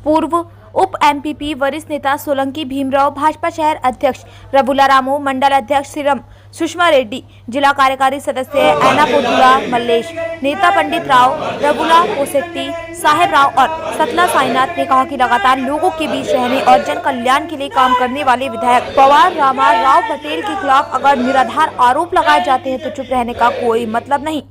पूर्व उप एमपीपी वरिष्ठ नेता सोलंकी भीमराव, भाजपा शहर अध्यक्ष रघुला रामू, मंडल अध्यक्ष श्रीरम सुषमा रेड्डी, जिला कार्यकारी सदस्य ऐना पोतुला मल्लेश, नेता पंडित राव, रघुला पोसेट्टी, साहेब राव और सतला साईनाथ ने कहा कि लगातार लोगों के बीच रहने और जन कल्याण के लिए काम करने वाले विधायक पवार राव पटेल के खिलाफ अगर निराधार आरोप लगाए जाते हैं तो चुप रहने का कोई मतलब नहीं।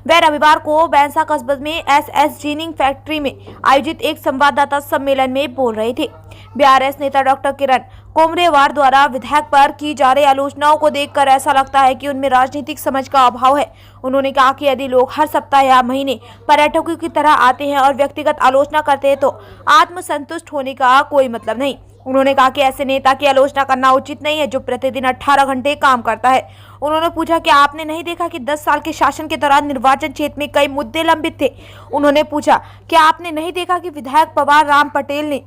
वह रविवार को बैंसा कस्बे में एसएस जीनिंग फैक्ट्री में आयोजित एक संवाददाता सम्मेलन में बोल रहे थे। बीआरएस नेता डॉक्टर किरण कोमरेवार द्वारा विधायक पर की जा रही आलोचनाओं को देखकर ऐसा लगता है कि उनमें राजनीतिक समझ का अभाव है। उन्होंने कहा कि यदि लोग हर सप्ताह या महीने पर्यटकों की तरह आते हैं और व्यक्तिगत आलोचना करते हैं तो आत्मसंतुष्ट होने का कोई मतलब नहीं। उन्होंने कहा कि ऐसे नेता की आलोचना करना उचित नहीं है जो प्रतिदिन 18 घंटे काम करता है। उन्होंने पूछा कि आपने नहीं देखा कि 10 साल के शासन के दौरान निर्वाचन क्षेत्र में कई मुद्दे लंबित थे। उन्होंने पूछा कि आपने नहीं देखा कि विधायक पवार राम पटेल ने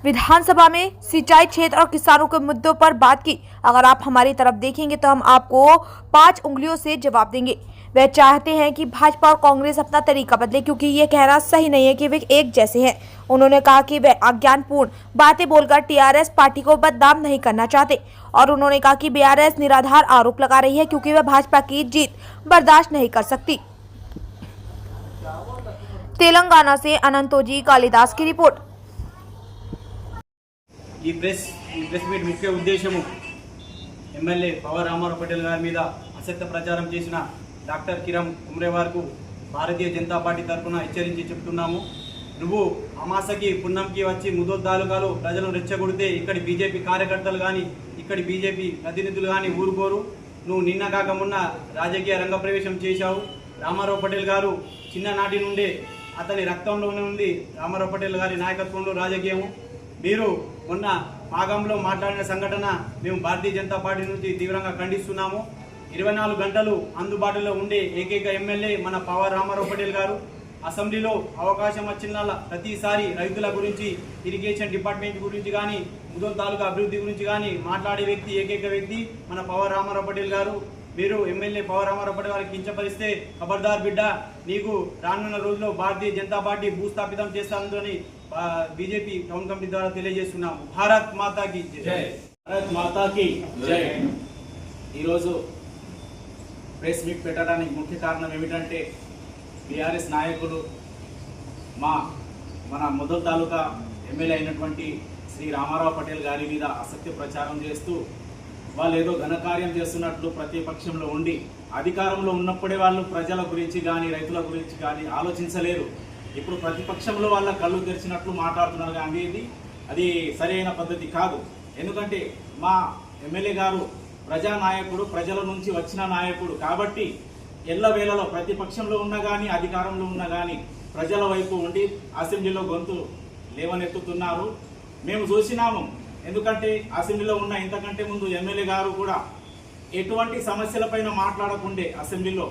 विधानसभा में सिंचाई क्षेत्र और किसानों के मुद्दों पर बात की। अगर आप हमारी तरफ देखेंगे तो हम आपको 5 उंगलियों से जवाब देंगे। वह चाहते हैं कि भाजपा और कांग्रेस अपना तरीका बदले क्योंकि ये कहना सही नहीं है कि वे एक जैसे हैं। उन्होंने कहा कि वे अज्ञानपूर्ण बातें बोलकर टीआरएस पार्टी को बदनाम नहीं करना चाहते और उन्होंने कहा कि बीआरएस निराधार आरोप लगा रही है क्योंकि वह भाजपा की जीत बर्दाश्त नहीं कर सकती। तेलंगाना से अनंतोजी कालिदास की रिपोर्ट। ఈ ప్రెస్ మీట్ ముఖ్య ఉద్దేశము ఎమ్మెల్యే పవర్ రామారావు పటేల్ గారి మీద అసత్య ప్రచారం చేసిన డాక్టర్ కిరణ్ కుమ్రేవార్కు భారతీయ జనతా పార్టీ తరఫున హెచ్చరించి చెప్తున్నాము। నువ్వు అమాసకి పున్నంకి వచ్చి ముదోల్ తాలూకాలో ప్రజలను రెచ్చగొడితే ఇక్కడి బీజేపీ కార్యకర్తలు కానీ ఇక్కడి బీజేపీ ప్రతినిధులు కానీ ఊరుకోరు। నువ్వు నిన్న కాక మొన్న రాజకీయ రంగ ప్రవేశం చేశావు। రామారావు పటేల్ గారు చిన్ననాటి నుండే అతని రక్తంలోనే ఉంది రామారావు పటేల్ గారి నాయకత్వంలో రాజకీయము। మీరు మొన్న మాగంలో మాట్లాడిన సంఘటన మేము భారతీయ జనతా పార్టీ నుంచి తీవ్రంగా ఖండిస్తున్నాము। 24 గంటలు అందుబాటులో ఉండే ఏకైక ఎమ్మెల్యే మన పవర్ రామారావు పటేల్ గారు। అసెంబ్లీలో అవకాశం వచ్చిన ప్రతిసారి రైతుల గురించి, ఇరిగేషన్ డిపార్ట్మెంట్ గురించి కానీ, ముదోల్ తాలూకా అభివృద్ధి గురించి కానీ మాట్లాడే వ్యక్తి ఏకైక వ్యక్తి మన పవర్ రామారావు పటేల్ గారు। మీరు ఎమ్మెల్యే పవర్ రామారావు పటేల్ గారికి కించపరిస్తే ఖబర్దార్ బిడ్డ, నీకు రానున్న రోజుల్లో భారతీయ జనతా పార్టీ భూస్థాపితం చేస్తానని బీజేపీ టౌన్ కమిటీ ద్వారా తెలియజేస్తున్నాము। భారత్ మాతాకి జై, భారత్ మాతాకి జై। ఈరోజు ప్రెస్ మీట్ పెట్టడానికి ముఖ్య కారణం ఏమిటంటే బీఆర్ఎస్ నాయకులు మన ముదోల్ తాలూకా ఎమ్మెల్యే అయినటువంటి శ్రీ రామారావు పటేల్ గారి మీద అసత్య ప్రచారం చేస్తూ వాళ్ళు ఏదో ఘనకార్యం చేస్తున్నట్లు ప్రతిపక్షంలో ఉండి అధికారంలో ఉన్నప్పుడే వాళ్ళు ప్రజల గురించి కానీ రైతుల గురించి కానీ ఆలోచించలేరు। ఇప్పుడు ప్రతిపక్షంలో వాళ్ళ కళ్ళు తెరిచినట్లు మాట్లాడుతున్నారు కానీ అది సరైన పద్ధతి కాదు। ఎందుకంటే మా ఎమ్మెల్యే గారు ప్రజానాయకుడు, ప్రజల నుంచి వచ్చిన నాయకుడు కాబట్టి ఎల్లవేళలో ప్రతిపక్షంలో ఉన్నా కానీ అధికారంలో ఉన్నా కానీ ప్రజల వైపు ఉండి అసెంబ్లీలో గొంతు లేవనెత్తుతున్నారు। మేము చూసినాము। ఎందుకంటే అసెంబ్లీలో ఉన్న ఇంతకంటే ముందు ఎమ్మెల్యే గారు కూడా ఎటువంటి సమస్యలపైన మాట్లాడకుండే అసెంబ్లీలో,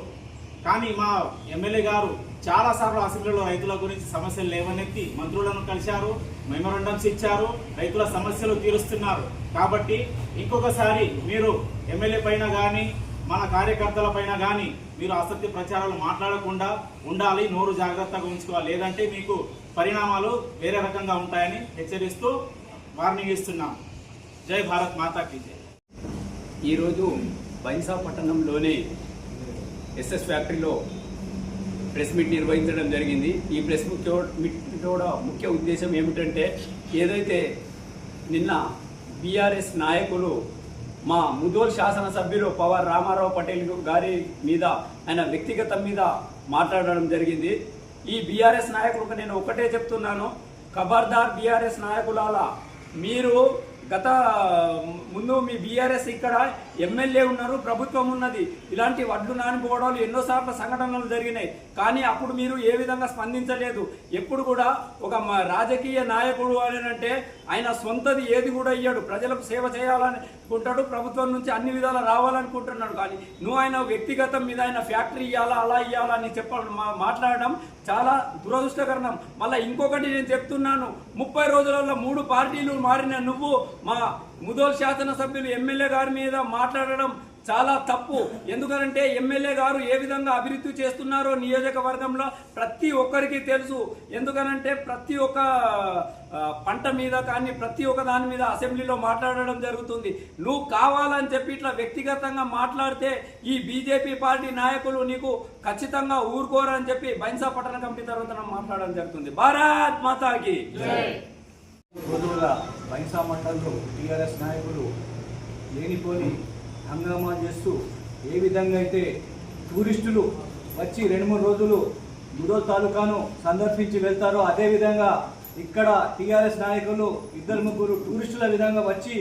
కానీ మా ఎమ్మెల్యే గారు చాలాసార్లు అసెంబ్లీలో రైతుల గురించి సమస్యలు లేవనెత్తి మంత్రులను కలిశారు, మెమోరాండమ్స్ ఇచ్చారు, రైతుల సమస్యలు తీరుస్తున్నారు। కాబట్టి ఇంకొకసారి మీరు ఎమ్మెల్యే పైన కానీ మన కార్యకర్తల పైన కానీ మీరు అసత్య ప్రచారాలు మాట్లాడకుండా ఉండాలి, నోరు జాగ్రత్తగా ఉంచుకోవాలి, లేదంటే మీకు పరిణామాలు వేరే రకంగా ఉంటాయని హెచ్చరిస్తూ వార్నింగ్ ఇస్తున్నాం। జై భారత్ మాతాకి జై। ఈరోజు బైన్సా పట్టణంలోని ఎస్ఎస్ ఫ్యాక్టరీలో ప్రెస్ మీట్ నిర్వహించడం జరిగింది। ఈ ప్రెస్ మీట్ కూడా ముఖ్య ఉద్దేశం ఏమిటంటే ఏదైతే నిన్న బీఆర్ఎస్ నాయకులు మా ముదోల్ శాసనసభ్యులు పవర్ రామారావు పటేల్ గారి మీద ఆయన వ్యక్తిగతం మీద మాట్లాడడం జరిగింది। ఈ బీఆర్ఎస్ నాయకులకు నేను ఒకటే చెప్తున్నాను, ఖబర్దార్ బీఆర్ఎస్ నాయకులాల, మీరు గత ముందు మీ బీఆర్ఎస్ ఇక్కడ ఎమ్మెల్యే ఉన్నారు, ప్రభుత్వం ఉన్నది, ఇలాంటి వడ్లు నానిపోవడాలు ఎన్నోసార్లు సంఘటనలు జరిగినాయి, కానీ అప్పుడు మీరు ఏ విధంగా స్పందించలేదు। ఎప్పుడు కూడా ఒక రాజకీయ నాయకుడు అని అంటే ఆయన సొంతది ఏది కూడా ఇయ్యాడు, ప్రజలకు సేవ చేయాలనుకుంటాడు, ప్రభుత్వం నుంచి అన్ని విధాలు రావాలనుకుంటున్నాడు, కానీ నువ్వు ఆయన వ్యక్తిగతం మీద ఆయన ఫ్యాక్టరీ ఇవ్వాలా అలా ఇవ్వాలా అని మాట్లాడడం చాలా దురదృష్టకరణం। మళ్ళీ ఇంకొకటి నేను చెప్తున్నాను, 30 రోజులలో 3 పార్టీలు మారిన నువ్వు మా ముదోల్ శాసనసభ్యులు ఎమ్మెల్యే గారి మీద మాట్లాడడం చాలా తప్పు. ఎందుకంటే ఎమ్మెల్యే గారు ఏ విధంగా అభివృద్ధి చేస్తున్నారో నియోజకవర్గంలో ప్రతి ఒక్కరికి తెలుసు. ఎందుకనంటే ప్రతి ఒక్క పంట మీద కానీ ప్రతి ఒక్క దాని మీద అసెంబ్లీలో మాట్లాడడం జరుగుతుంది. నువ్వు కావాలని చెప్పి ఇట్లా వ్యక్తిగతంగా మాట్లాడితే ఈ బీజేపీ పార్టీ నాయకులు నీకు ఖచ్చితంగా ఊరుకోరని చెప్పి బైన్సా పట్టణ కమిటీ తరఫున మాట్లాడడం జరుగుతుంది. భారత్ మాతాకి రోజులుగా బైన్సా మండలంలో టీఆర్ఎస్ నాయకులు లేనిపోని హంగామా చేస్తూ ఏ విధంగా అయితే టూరిస్టులు వచ్చి 2-3 రోజులు ముదోల్ తాలూకాను సందర్శించి వెళ్తారో అదేవిధంగా ఇక్కడ టీఆర్ఎస్ నాయకులు 2-3 టూరిస్టుల విధంగా వచ్చి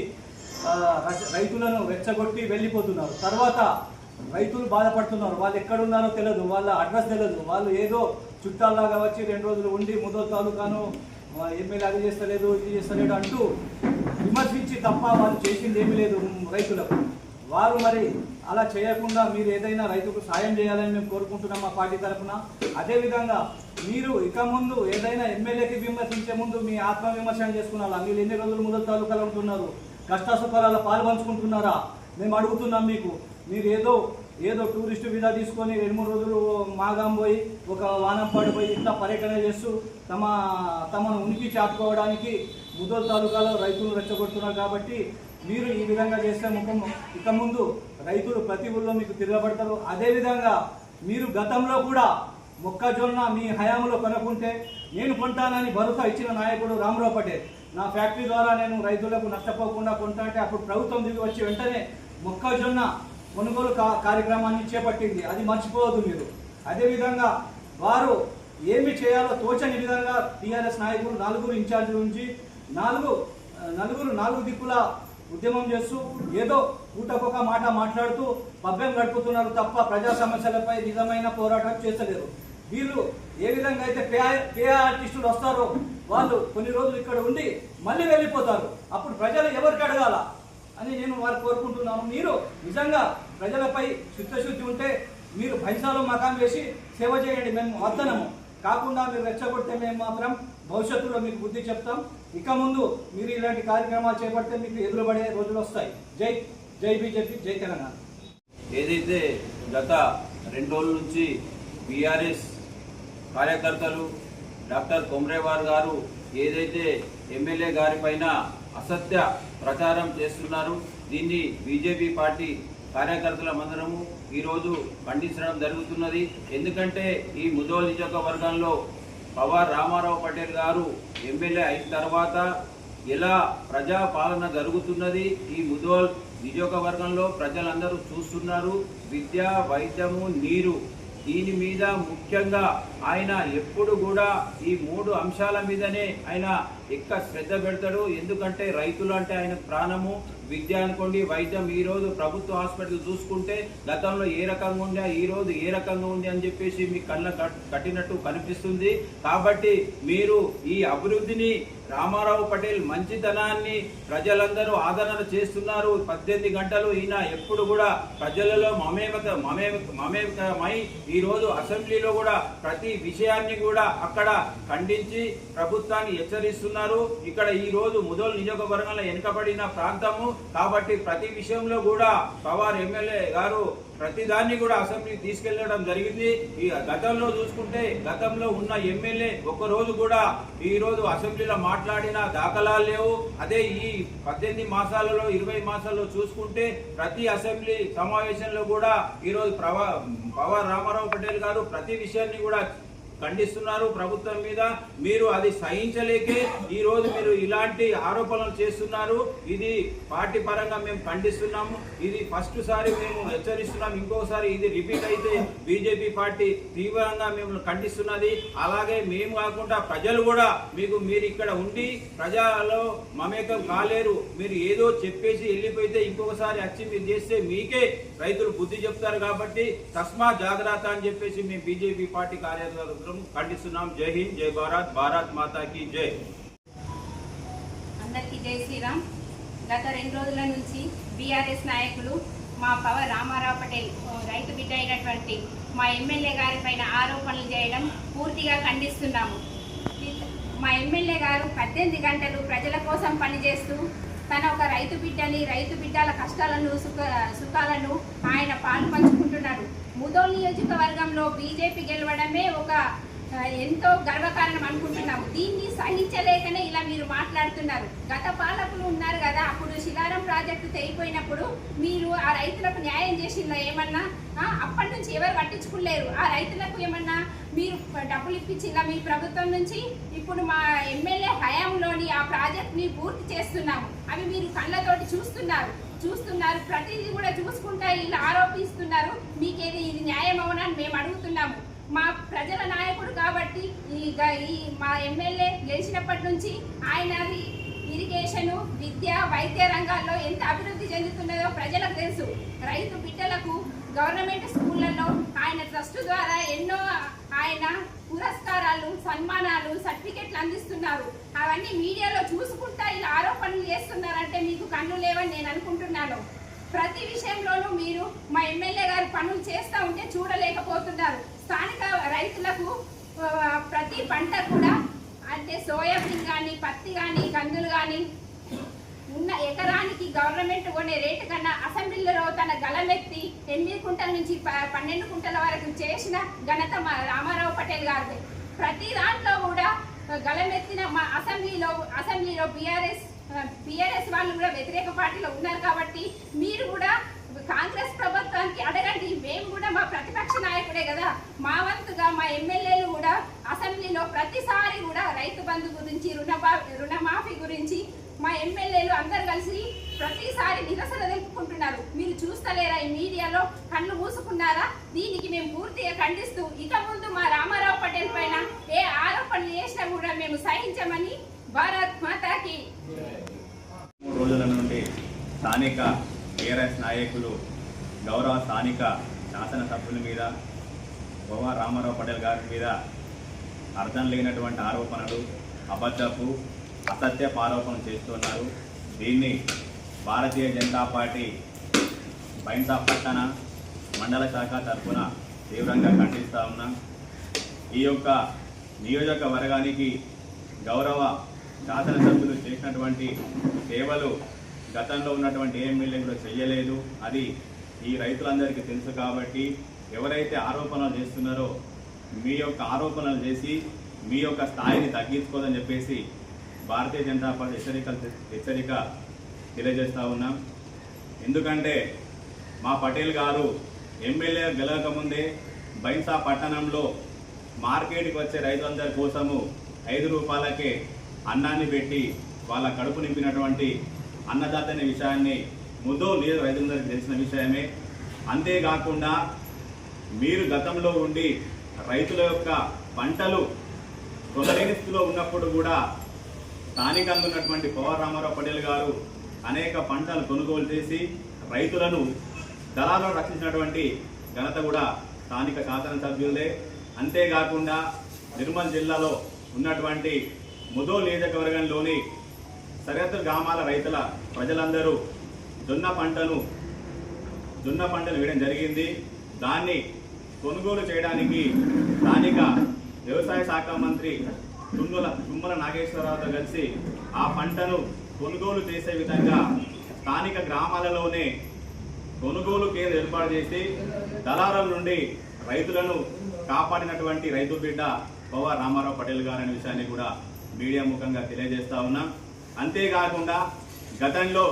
రైతులను రెచ్చగొట్టి వెళ్ళిపోతున్నారు. తర్వాత రైతులు బాధపడుతున్నారు. వాళ్ళు ఎక్కడున్నారో తెలియదు, వాళ్ళ అడ్రస్ తెలియదు. వాళ్ళు ఏదో చుట్టాల్లాగా వచ్చి 2 రోజులు ఉండి ముదోల్ తాలూకాను ఎమ్మెల్యే అది చేస్తలేదు ఇది చేస్తలేడు అంటూ విమర్శించి తప్ప వాళ్ళు చేసింది ఏమీ లేదు రైతులకు. వారు మరి అలా చేయకుండా మీరు ఏదైనా రైతుకు సాయం చేయాలని మేము కోరుకుంటున్నాం మా పార్టీ తరఫున. అదేవిధంగా మీరు ఇక ముందు ఏదైనా ఎమ్మెల్యేకి విమర్శించే ముందు మీ ఆత్మవిమర్శన చేసుకున్నారా? మీరు ఎన్ని రోజులు ముదోల్ తాలూకాలో ఉంటున్నారు? కష్టసుఖాలలో పాల్పంచుకుంటున్నారా? మేము అడుగుతున్నాం మీకు. మీరు ఏదో టూరిస్టు వీసా తీసుకొని 2-3 రోజులు మాగాం పోయి ఒక వానంపాడు పోయి ఇట్లా పర్యటన చేస్తూ తమను ఉనికి చాటుకోవడానికి ముదోల్ తాలూకాలో రైతులు రెచ్చగొడుతున్నారు. కాబట్టి మీరు ఈ విధంగా చేస్తే ఇక ముందు రైతులు ప్రతి ఊళ్ళో మీకు తిరగబడతారు. అదేవిధంగా మీరు గతంలో కూడా మొక్కజొన్న మీ హయాంలో కొనుక్కుంటే నేను కొంటానని భరోసా ఇచ్చిన నాయకుడు రామరావు పటేల్. నా ఫ్యాక్టరీ ద్వారా నేను రైతులకు నష్టపోకుండా కొంటా అంటే అప్పుడు ప్రభుత్వం దిగి వచ్చి వెంటనే మొక్కజొన్న కొనుగోలు కార్యక్రమాన్ని చేపట్టింది. అది మర్చిపోవద్దు మీరు. అదేవిధంగా వారు ఏమి చేయాలో తోచని విధంగా టీఆర్ఎస్ నాయకులు 4 ఇన్ఛార్జీల నుంచి 4 దిక్కుల ఉద్యమం చేస్తూ ఏదో పూటకొక మాట మాట్లాడుతూ పబ్బం గడుపుతున్నారు తప్ప ప్రజా సమస్యలపై నిజమైన పోరాటం చేస్తలేరు. వీళ్ళు ఏ విధంగా అయితే పే ఆర్టిస్టులు వస్తారో వాళ్ళు కొన్ని రోజులు ఇక్కడ ఉండి మళ్ళీ వెళ్ళిపోతారు. అప్పుడు ప్రజలు ఎవరికి అడగాల అని నేను వారు కోరుకుంటున్నాను. మీరు నిజంగా ప్రజలపై చిత్తశుద్ధి ఉంటే మీరు పైసాలో మకాం వేసి సేవ చేయండి. మేము వద్దనము. కాకుండా మీరు రెచ్చగొడితే మేము మాత్రం భవిష్యత్తులో మీకు బుద్ధి చెప్తాం. ఇక ముందు మీరు ఇలాంటి కార్యక్రమాలు చేపడితే మీకు ఎదురుపడే రోజులు వస్తాయి. జై బీజేపీ, జై తెలంగాణ. ఏదైతే గత 2 రోజుల నుంచి బీఆర్ఎస్ కార్యకర్తలు డాక్టర్ కొమ్రేవార్ గారు ఏదైతే ఎమ్మెల్యే గారి పైన అసత్య ప్రచారం చేస్తున్నారు, దీన్ని బీజేపీ పార్టీ కార్యకర్తలమందరము ఈరోజు ఖండించడం జరుగుతున్నది. ఎందుకంటే ఈ ముదోల్ నియోజకవర్గంలో పవార్ రామారావు పటేల్ గారు ఎమ్మెల్యే అయిన తర్వాత ఎలా ప్రజా పాలన జరుగుతున్నది ఈ ముదోల్ నియోజకవర్గంలో ప్రజలందరూ చూస్తున్నారు. విద్య, వైద్యము, నీరు, దీని మీద ముఖ్యంగా ఆయన ఎప్పుడు కూడా ఈ 3 అంశాల మీదనే ఆయన ఎక్కువ శ్రద్ధ పెడతాడు. ఎందుకంటే రైతులు అంటే ఆయన ప్రాణము. విద్య అనుకోండి, వైద్యం. ఈరోజు ప్రభుత్వ హాస్పిటల్ చూసుకుంటే గతంలో ఏ రకంగా ఉండే ఈరోజు ఏ రకంగా ఉంది అని చెప్పేసి మీ కళ్ళ కట్టినట్టు కనిపిస్తుంది. కాబట్టి మీరు ఈ అభివృద్ధిని, రామారావు పటేల్ మంచితనాన్ని ప్రజలందరూ ఆదరణ చేస్తున్నారు. 18 గంటలు ఈయన ఎప్పుడు కూడా ప్రజలలో మమేకమై ఈరోజు అసెంబ్లీలో కూడా ప్రతి విషయాన్ని కూడా అక్కడ ఖండించి ప్రభుత్వాన్ని హెచ్చరిస్తున్నారు. ఇక్కడ ఈ రోజు ముదోల్ నియోజకవర్గంలో వెనుకబడిన ప్రాంతము కాబట్టి ప్రతి విషయంలో కూడా పవార్ ఎమ్మెల్యే గారు ప్రతిదాన్ని కూడా అసెంబ్లీకి తీసుకెళ్లడం జరిగింది. ఈ గతంలో చూసుకుంటే గతంలో ఉన్న ఎమ్మెల్యే ఒక్కరోజు కూడా ఈ రోజు అసెంబ్లీలో మాట్లాడిన దాఖలాలు లేవు. అదే ఈ 18 మాసాలలో 20 మాసాల్లో చూసుకుంటే ప్రతి అసెంబ్లీ సమావేశంలో కూడా ఈరోజు పవార్ రామారావు పటేల్ గారు ప్రతి విషయాన్ని కూడా ఖండిస్తున్నారు ప్రభుత్వం మీద. మీరు అది సహించలేకే ఈ రోజు మీరు ఇలాంటి ఆరోపణలు చేస్తున్నారు. ఇది పార్టీ పరంగా మేము ఖండిస్తున్నాము. ఇది ఫస్ట్ సారి మేము హెచ్చరిస్తున్నాం. ఇంకోసారి ఇది రిపీట్ అయితే బీజేపీ పార్టీ తీవ్రంగా మేము ఖండిస్తున్నది. అలాగే మేము కాకుండా ప్రజలు కూడా మీరు ఇక్కడ ఉండి ప్రజలలో మమేకం కాలేరు. మీరు ఏదో చెప్పేసి వెళ్ళిపోతే ఇంకొకసారి వచ్చి మీరు చేస్తే మీకే రైతులు బుద్ధి చెప్తారు. కాబట్టి తస్మా జాగ్రత్త అని చెప్పేసి మేము బీజేపీ పార్టీ కార్యకర్తలు ఖండిస్తున్నాం. జై హింద్, జై భారత్, భారత్ మాతాకి జై. అందరికీ జై శ్రీరామ్. గత 2 రోజుల నుంచి బీఆర్ఎస్ నాయకులు మా పవర్ రామారావు పటేల్ రైతు బిడ్డ అయినటువంటి మా ఎమ్మెల్యే గారి పైన ఆరోపణలు చేయడం పూర్తిగా ఖండిస్తున్నాము. మా ఎమ్మెల్యే గారు 18 గంటలు ప్రజల కోసం పనిచేస్తూ తన ఒక రైతు బిడ్డని, రైతు బిడ్డల కష్టాలను సుఖాలను ఆయన పాలు పంచుకుంటున్నాడు. ముదోల్ నియోజకవర్గంలో బీజేపీ గెలవడమే ఒక ఎంతో గర్వకారణం అనుకుంటున్నాము. దీన్ని సహించలేకనే ఇలా మీరు మాట్లాడుతున్నారు. గత పాలకులు ఉన్నారు కదా, అప్పుడు శిలారం ప్రాజెక్టు తెగిపోయినప్పుడు మీరు ఆ రైతులకు న్యాయం చేసిందా ఏమన్నా? అప్పటి నుంచి ఎవరు పట్టించుకోలేరు. ఆ రైతులకు ఏమన్నా మీరు డబ్బులు ఇప్పించిందా మీ ప్రభుత్వం నుంచి? ఇప్పుడు మా ఎమ్మెల్యే హయాంలోని ఆ ప్రాజెక్ట్ని పూర్తి చేస్తున్నాము. అవి మీరు కళ్ళతోటి చూస్తున్నారు. ప్రతిదీ కూడా చూసుకుంటా ఇలా ఆరోపిస్తున్నారు. మీకేది ఇది న్యాయం అవునని మేము అడుగుతున్నాము. మా ప్రజల నాయకుడు కాబట్టి మా ఎమ్మెల్యే గెలిచినప్పటి నుంచి ఆయన ఇరిగేషను, విద్య, వైద్య రంగాల్లో ఎంత అభివృద్ధి చెందుతున్నదో ప్రజలకు తెలుసు. రైతు బిడ్డలకు గవర్నమెంట్ స్కూళ్లలో ఆయన ట్రస్ట్ ద్వారా ఎన్నో ఆయన పురస్కారాలు, సన్మానాలు, సర్టిఫికెట్లు అందిస్తున్నారు. అవన్నీ మీడియాలో చూసుకుంటా ఇలా ఆరోపణలు చేస్తున్నారంటే మీకు కన్ను లేవని నేను అనుకుంటున్నాను. ప్రతి విషయంలోనూ మీరు మా ఎమ్మెల్యే గారు పనులు చేస్తూ ఉంటే చూడలేకపోతున్నారు. స్థానిక రైతులకు ప్రతి పంట కూడా అంటే సోయాబీన్ కానీ, పత్తి కానీ, కందులు కానీ ఉన్న ఎకరానికి గవర్నమెంట్ కొనే రేటు కన్నా అసెంబ్లీలో తన గలమెత్తి 8 కుంటల నుంచి 12 కుంటల వరకు చేసిన ఘనత మా రామారావు పటేల్ గారిది. ప్రతి దాంట్లో కూడా గలమెత్తిన మా అసెంబ్లీలో బీఆర్ఎస్ వాళ్ళు కూడా వ్యతిరేక పార్టీలో ఉన్నారు కాబట్టి మీరు కూడా కాంగ్రెస్ ప్రభుత్వానికి అడగండి. మేము కూడా మా ప్రతిపక్ష నాయకుడే కదా, మా వంతుగా మా ఎమ్మెల్యేలు కూడా అసెంబ్లీలో ప్రతిసారి కూడా రైతు బంధు గురించి, రుణమాఫీ గురించి మా ఎమ్మెల్యేలు అందరు కలిసి ప్రతిసారి నిరసన తెలుపుకుంటున్నారు. మీరు చూస్తలేరా? ఈ మీడియాలో కళ్ళు మూసుకున్నారా? దీనికి మేము పూర్తిగా ఖండిస్తూ ఇక ముందు మా రామారావు పటేల్ పైన ఏ ఆరోపణలు చేసినా కూడా మేము సహించమని భారత్ మాతాకి. 3 రోజుల నుండి స్థానిక టీఆర్ఎస్ నాయకులు గౌరవ స్థానిక శాసనసభ్యుల మీద, గోవా రామారావు పటేల్ గారి మీద అర్థం లేనటువంటి ఆరోపణలు, అబద్ధపు అసత్యపు ఆరోపణలు చేస్తున్నారు. దీన్ని భారతీయ జనతా పార్టీ బైంసా పట్టణ మండల శాఖ తరఫున తీవ్రంగా ఖండిస్తూ ఉన్నాం. ఈ యొక్క నియోజకవర్గానికి గౌరవ శాసనసభ్యులు చేసినటువంటి సేవలు గతంలో ఉన్నటువంటి ఎమ్మెల్యే కూడా చేయలేదు. అది ఈ రైతులందరికీ తెలుసు. కాబట్టి ఎవరైతే ఆరోపణలు చేస్తున్నారో మీ యొక్క ఆరోపణలు చేసి మీ యొక్క స్థాయిని తగ్గించుకోదని చెప్పేసి భారతీయ జనతా పార్టీ హెచ్చరిక తెలియజేస్తూ ఉన్నాం. ఎందుకంటే మా పటేల్ గారు ఎమ్మెల్యే గెలవకముందే బైంసా పట్టణంలో మార్కెట్కి వచ్చే రైతులందరి కోసము 5 రూపాయలకే అన్నాన్ని పెట్టి వాళ్ళ కడుపు నింపినటువంటి అన్నదాత అనే విషయాన్ని ముందు రైతులందరికీ తెలిసిన విషయమే. అంతేకాకుండా మీరు గతంలో ఉండి రైతుల యొక్క పంటలు కొనలేని స్థితిలో ఉన్నప్పుడు కూడా స్థానికంగా ఉన్నటువంటి పవర్ రామారావు పటేల్ గారు అనేక పంటలు కొనుగోలు చేసి రైతులను దళాలను రక్షించినటువంటి ఘనత కూడా స్థానిక శాసనసభ్యులే. అంతేకాకుండా నిర్మల్ జిల్లాలో ఉన్నటువంటి ముదోల్ నియోజకవర్గంలోని సరిహద్దు గ్రామాల రైతుల ప్రజలందరూ జొన్న పంటను వేయడం జరిగింది. దాన్ని కొనుగోలు చేయడానికి స్థానిక వ్యవసాయ శాఖ మంత్రి తుమ్మల నాగేశ్వరరావుతో కలిసి ఆ పంటను కొనుగోలు చేసే విధంగా స్థానిక గ్రామాలలోనే కొనుగోలు కేంద్రం ఏర్పాటు చేసి దళారుల నుండి రైతులను కాపాడినటువంటి రైతు బిడ్డ పవర్ రామారావు పటేల్ గారు అనే విషయాన్ని కూడా మీడియా ముఖంగా తెలియజేస్తా ఉన్నాం. అంతేకాకుండా గతంలో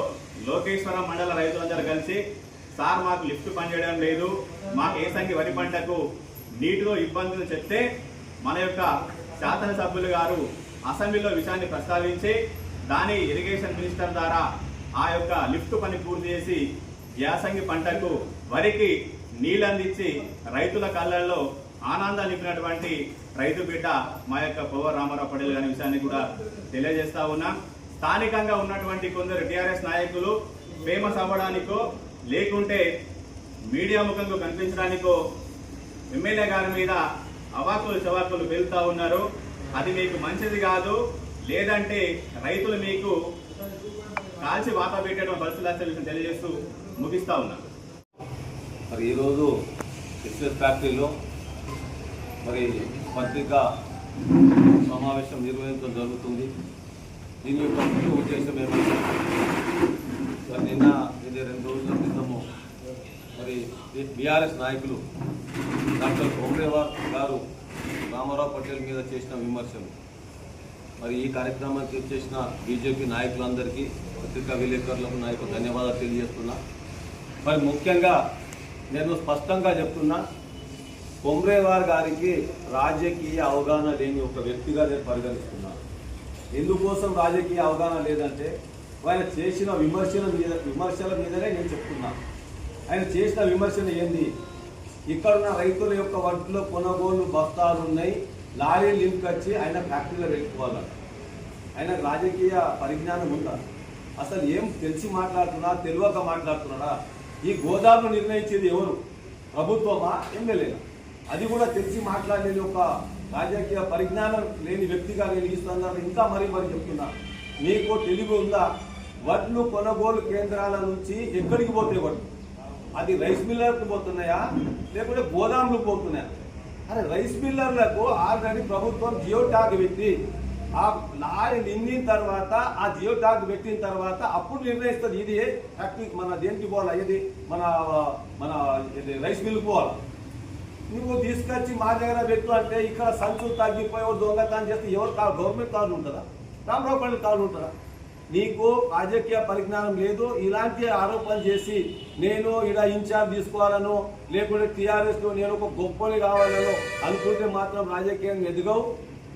లోకేశ్వరం మండల రైతులందరూ కలిసి సార్ మాకు లిఫ్ట్ పనిచేయడం లేదు, మాకు ఏసంగి వరి పంటకు నీటిలో ఇబ్బందులు చెప్తే మన యొక్క శాసనసభ్యులు గారు అసెంబ్లీలో విషయాన్ని ప్రస్తావించి దాని ఇరిగేషన్ మినిస్టర్ ద్వారా ఆ యొక్క లిఫ్ట్ పని పూర్తి చేసి యాసంగి పంటకు వరికి నీళ్ళందించి రైతుల కళ్ళల్లో ఆనందం నింపినటువంటి రైతు బిడ్డ మా యొక్క పవర్ రామారావు పటేల్ గారి విషయాన్ని కూడా తెలియజేస్తా ఉన్నాం. స్థానికంగా ఉన్నటువంటి కొందరు టీఆర్ఎస్ నాయకులు ఫేమస్ అవ్వడానికో లేకుంటే మీడియా ముఖంగా కనిపించడానికో ఎమ్మెల్యే గారి మీద అవాకులు చవాకులు వెళ్తా ఉన్నారు. అది మీకు మంచిది కాదు. లేదంటే రైతులు మీకు కాల్చి వాత పెట్టడం పరిస్థితులు తెలియజేస్తూ ముగిస్తా ఉన్నారు. మరి ఈరోజు ఎస్ఎస్ ఫ్యాక్టరీలో మరి పత్రికా సమావేశం నిర్వహించడం జరుగుతుంది. దీని యొక్క ముఖ్య ఉద్దేశం ఏమంటే మరి నిన్న ఇది 2 రోజుల క్రితము మరి బీఆర్ఎస్ నాయకులు డాక్టర్ కోమ్రేవార్ గారు రామారావు పటేల్ మీద చేసిన విమర్శలు, మరి ఈ కార్యక్రమానికి చేసిన బీజేపీ నాయకులందరికీ, పత్రికా విలేకరులకు నా యొక్క ధన్యవాదాలు తెలియజేస్తున్నా. మరి ముఖ్యంగా నేను స్పష్టంగా చెప్తున్నా, కొమ్రేవార్ గారికి రాజకీయ అవగాహన లేని ఒక వ్యక్తిగా నేను పరిగణిస్తున్నాను. ఎందుకోసం రాజకీయ అవగాహన లేదంటే ఆయన చేసిన విమర్శల మీదనే నేను చెప్తున్నాను. ఆయన చేసిన విమర్శలు ఏంది? ఇక్కడున్న రైతుల యొక్క వడ్ల కొనుగోలు బస్తాలు ఉన్నాయి, లారీ లింక్ వచ్చి ఆయన ఫ్యాక్టరీలో పెట్టుకోవాలట. ఆయన రాజకీయ పరిజ్ఞానం ఉందా? అసలు ఏం తెలిసి మాట్లాడుతున్నా, తెలియక మాట్లాడుతున్నాడా? ఈ గోదాములు నిర్ణయించేది ఎవరు? ప్రభుత్వమా, ఎమ్మెల్యేనా? అది కూడా తెలిసి మాట్లాడలేని ఒక రాజకీయ పరిజ్ఞానం లేని వ్యక్తిగా నేను ఈ సందర్భంగా ఇంకా మరీ చెప్తున్నా, మీకు తెలివి ఉందా? వడ్లు కొనుగోలు కేంద్రాల నుంచి ఎక్కడికి పోతే వడ్లు? అది రైస్ మిల్లర్లకు పోతున్నాయా లేకుంటే గోదాములు పోతున్నాయా? అరే రైస్ మిల్లర్లకు ఆల్రెడీ ప్రభుత్వం జియో ట్యాగ్ పెట్టి ఆ లారీ నిండిన తర్వాత ఆ జియో ట్యాగ్ పెట్టిన తర్వాత అప్పుడు నిర్ణయిస్తుంది ఇది ఫ్యాక్టరీ మన దేనికి పోవాలా, ఇది మన రైస్ మిల్లుకు పోవాలా. నువ్వు తీసుకొచ్చి మా దగ్గర పెట్టు అంటే ఇక్కడ సంచులు తగ్గిపోయి దొంగతనం చేస్తే ఎవరు గవర్నమెంట్ కాళ్ళు ఉంటుందా? రామారావు పటేల్ కాళ్ళు ఉంటుందా? నీకు రాజకీయ పరిజ్ఞానం లేదు. ఇలాంటి ఆరోపణలు చేసి నేను ఇలా ఇన్ఛార్జ్ తీసుకోవాలను లేకుంటే టీఆర్ఎస్లో నేను ఒక గొప్పని కావాలను అనుకుంటే మాత్రం రాజకీయంగా ఎదగవు.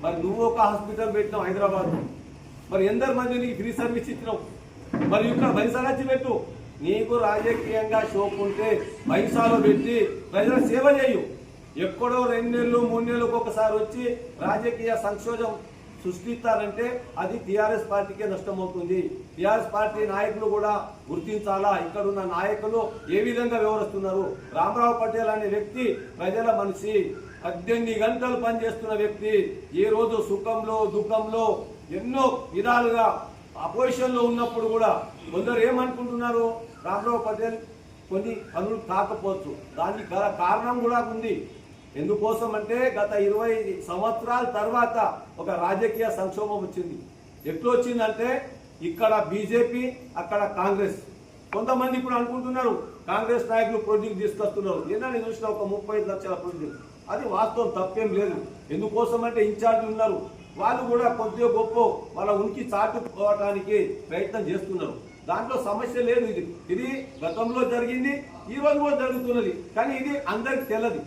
మరి నువ్వు ఒక హాస్పిటల్ పెట్టినావు హైదరాబాద్, మరి ఎందరు మంది నీకు ఫ్రీ సర్వీస్ ఇచ్చినావు? మరి ఇక్కడ పైసలు వచ్చి పెట్టు. నీకు రాజకీయంగా షోక్ ఉంటే పైసలు పెట్టి ప్రజల సేవ చేయు. ఎక్కడో 2 నెలలు 3 నెలలకు ఒకసారి వచ్చి రాజకీయ సంక్షోభం సృష్టిస్తారంటే అది టీఆర్ఎస్ పార్టీకే నష్టమవుతుంది. టీఆర్ఎస్ పార్టీ నాయకులు కూడా గుర్తించాలా ఇక్కడున్న నాయకులు ఏ విధంగా వ్యవహరిస్తున్నారు. రామారావు పటేల్ అనే వ్యక్తి ప్రజల మనిషి, 18 గంటలు పనిచేస్తున్న వ్యక్తి. ఏ రోజు సుఖంలో దుఃఖంలో ఎన్నో విధాలుగా అపోజిషన్లో ఉన్నప్పుడు కూడా కొందరు ఏమనుకుంటున్నారు, రామారావు పటేల్ కొన్ని పనులు కాకపోవచ్చు. దానికి గల కారణం కూడా ఉంది. ఎందుకోసం అంటే గత 20 సంవత్సరాల తర్వాత ఒక రాజకీయ సంక్షోభం వచ్చింది. ఎట్లా వచ్చిందంటే ఇక్కడ బీజేపీ అక్కడ కాంగ్రెస్. కొంతమంది ఇప్పుడు అనుకుంటున్నారు కాంగ్రెస్ నాయకులు ప్రొడ్యూస్ తీసుకొస్తున్నారు. ఏదైనా చూసిన ఒక 35 లక్షల ప్రొడ్యూస్, అది వాస్తవం, తప్పేం లేదు. ఎందుకోసం అంటే ఇన్ఛార్జ్ ఉన్నారు, వాళ్ళు కూడా కొద్దిగా గొప్ప వాళ్ళ ఉనికి చాటుకోవడానికి ప్రయత్నం చేస్తున్నారు. దాంట్లో సమస్య లేదు. ఇది గతంలో జరిగింది, ఈ రోజు కూడా జరుగుతున్నది. కానీ ఇది అందరికి తెలియదు.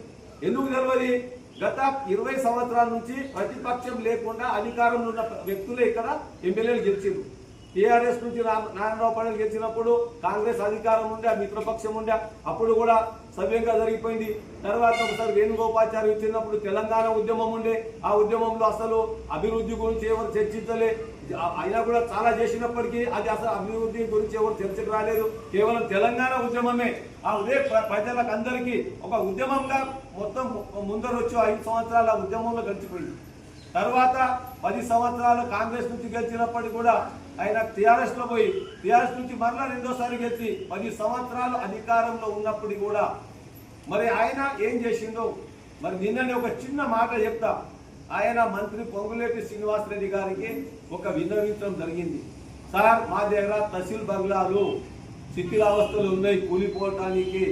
ఎందుకు తెలియదు? గత 20 సంవత్సరాల నుంచి ప్రతిపక్షం లేకుండా అధికారంలో ఉన్న వ్యక్తులే ఇక్కడ ఎమ్మెల్యేలు గెలిచారు. టీఆర్ఎస్ నుంచి నారాయణరావు పటేల్ గెలిచినప్పుడు కాంగ్రెస్ అధికారం ఉండే, మిత్రపక్షం ఉండే, అప్పుడు కూడా సవ్యంగా జరిగిపోయింది. తర్వాత ఒకసారి వేణుగోపాచారి ఇచ్చినప్పుడు తెలంగాణ ఉద్యమం ఉండే, ఆ ఉద్యమంలో అసలు అభివృద్ధి గురించి ఎవరు చర్చించలే. అయినా కూడా చాలా చేసినప్పటికీ అది అసలు అభివృద్ధి గురించి ఎవరు చర్చకు రాలేదు. కేవలం తెలంగాణ ఉద్యమమే అదే ప్రజలకు అందరికీ ఒక ఉద్యమంగా మొత్తం ముందర వచ్చి 5 సంవత్సరాల ఉద్యమంలో గడిచిపోయింది. తర్వాత 10 సంవత్సరాలు కాంగ్రెస్ నుంచి గెలిచినప్పటికీ కూడా ఆయన టీఆర్ఎస్ లో పోయి టీఆర్ఎస్ నుంచి మరలా 2వ గెలిచి 10 సంవత్సరాలు అధికారంలో ఉన్నప్పుడు కూడా మరి ఆయన ఏం చేసిందో మరి నిన్ననే ఒక చిన్న మాట చెప్తా. ఆయన మంత్రి పొంగులేటి శ్రీనివాసరెడ్డి గారికి ఒక విన్నవించడం జరిగింది. సార్, మా దగ్గర తహసీల్ బంగ్లాలు శిథిలావస్థలు ఉన్నాయి, కూలిపోవటానికి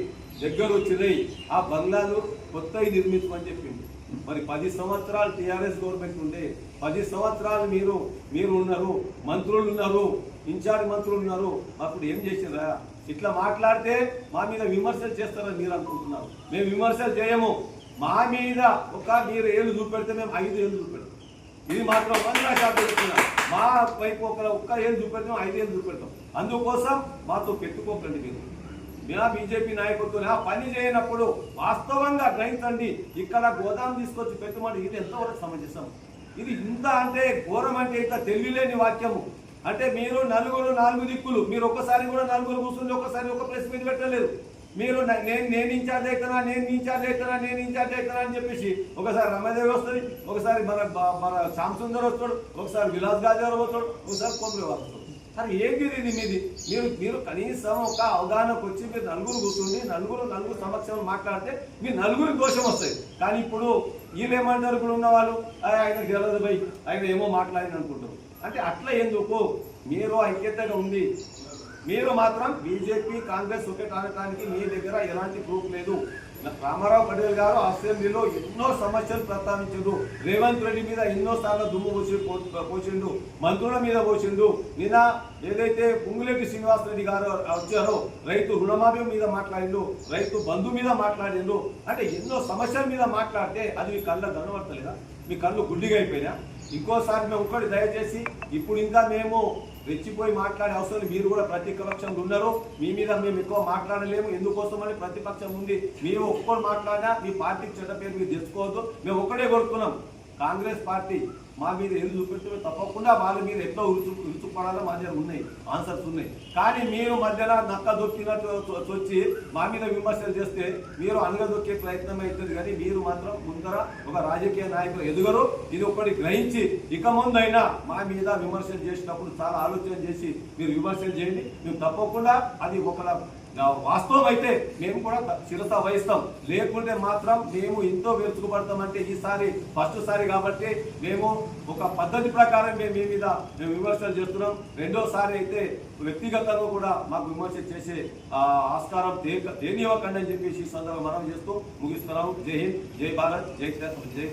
దగ్గర వచ్చినాయి, ఆ బంగ్లాలు కొత్తవి నిర్మించమని చెప్పింది. మరి 10 సంవత్సరాలు టీఆర్ఎస్ గవర్నమెంట్ ఉండే, 10 సంవత్సరాలు మీరు ఉన్నారు, మంత్రులు ఉన్నారు, ఇన్ఛార్జ్ మంత్రులు ఉన్నారు, అప్పుడు ఏం చేసిరా? ఇట్లా మాట్లాడితే మా మీద విమర్శలు చేస్తారని మీరు అనుకుంటున్నారు. మేము విమర్శలు చేయము. మా మీద మీరు ఏళ్ళు చూపెడితే మేము 5 ఏళ్ళు చూపెడతాం. ఇది మాత్రం 100% చెప్తున్నా. మా వైపు ఒక్క ఏళ్ళు చూపెడతాం, 5 ఏళ్ళు చూపెడతాం. అందుకోసం మాతో పెట్టుకోకండి. మీరు బీజేపీ నాయకులతో ఆ పని చేయనప్పుడు వాస్తవంగా గ్రహించండి. ఇక్కడ గోదాం తీసుకొచ్చి పెట్టుమంటే ఇది ఎంతవరకు సమంజసం? ఇది ఇంత అంటే ఘోరం, అంటే ఇంత తెలివిలేని వాక్యము. అంటే మీరు 4 దిక్కులు, మీరు ఒక్కసారి కూడా 4 కూర్చుంది, ఒక్కసారి ఒక ప్రెస్ మీట్ పెట్టలేదు. మీరు నేను ఇన్ఛార్జ్ అవుతానా, నేను ఇన్ఛార్జ్ అవుతానా అని చెప్పేసి ఒకసారి రమదేవి వస్తుంది, ఒకసారి మన శ్యామసుందర్ వస్తాడు, ఒకసారి విలాస్ గాజారు వస్తాడు, ఒకసారి కొమ్రేవారు వస్తాడు. అది ఏంటి ఇది మీది? మీరు కనీసం ఒక అవగాహనకు వచ్చి మీరు 4 కూర్చుండి 4 సమక్షంలో మాట్లాడితే మీ 4 దోషం వస్తాయి. కానీ ఇప్పుడు వీళ్ళు ఏమంటారు? ఇప్పుడు ఉన్న వాళ్ళు ఆయన గెలదు పోయి ఆయన ఏమో మాట్లాడింది అనుకుంటారు. అంటే అట్లా ఎందుకు మీరు ఐక్యతగా ఉంది, మీరు మాత్రం బీజేపీ కాంగ్రెస్ ఒకటి అనడానికి మీ దగ్గర ఎలాంటి ప్రూఫ్ లేదు. రామారావు పటేల్ గారు అసెంబ్లీలో ఎన్నో సమస్యలు ప్రస్తావించారు. రేవంత్ రెడ్డి మీద ఎన్నోసార్లు దుమ్ము పోసిండు, మంత్రుల మీద పోసిండు. నిన్న ఏదైతే పొంగులేటి శ్రీనివాసరెడ్డి గారు వచ్చారో రైతు రుణమాఫీ మీద మాట్లాడిండు, రైతు బంధు మీద మాట్లాడిండు. అంటే ఎన్నో సమస్యల మీద మాట్లాడితే అది మీ కళ్ళ కనబడతలేదా? మీ కళ్ళు గుడ్డిగా అయిపోయినా? ఇంకోసారి మేము ఒక్కటి దయచేసి ఇప్పుడు ఇంకా మేము రెచ్చిపోయి మాట్లాడే అవసరం, మీరు కూడా ప్రతిపక్షంలో ఉన్నారు, మీ మీద మేము ఎక్కువ మాట్లాడలేము. ఎందుకోసమని ప్రతిపక్షం ఉంది, మీరు ఒక్కరు మాట్లాడినా మీ పార్టీకి చెడ్డ పేరు మీరు తెచ్చుకోవద్దు. మేము ఒక్కడే కోరుకున్నాం, కాంగ్రెస్ పార్టీ మా మీద ఎదురు చూపెట్టు తప్పకుండా వాళ్ళ మీద ఎట్లా ఉరుచుపడాలో మా దగ్గర ఉన్నాయి, ఆన్సర్స్ ఉన్నాయి. కానీ మీరు మధ్యలో నక్క దొక్కినట్టు వచ్చి మా మీద విమర్శలు చేస్తే మీరు అనగదొక్కే ప్రయత్నం అవుతుంది. కానీ మీరు మాత్రం ముందర ఒక రాజకీయ నాయకులు ఎదుగరు. ఇది ఒకటి గ్రహించి ఇక ముందైనా మా మీద విమర్శలు చేసినప్పుడు చాలా ఆలోచన చేసి మీరు విమర్శలు చేయండి. మేము తప్పకుండా అది ఒకలా వాస్తవం అయితే మేము కూడా శిరస వహిస్తాం. లేకుంటే మాత్రం మేము ఎంతో వెతుకుపడతామంటే ఈసారి ఫస్ట్ సారి కాబట్టి మేము ఒక పద్ధతి ప్రకారం మేము మీ మీద మేము విమర్శలు చేస్తున్నాం. రెండోసారి అయితే వ్యక్తిగతంగా కూడా మాకు విమర్శ చేసే ఆస్కారం తేనివ్వకండి అని చెప్పేసి ఈ సందర్భంగా మనం చేస్తూ ముగిస్తున్నాము. జై హింద్, జై భారత్, జై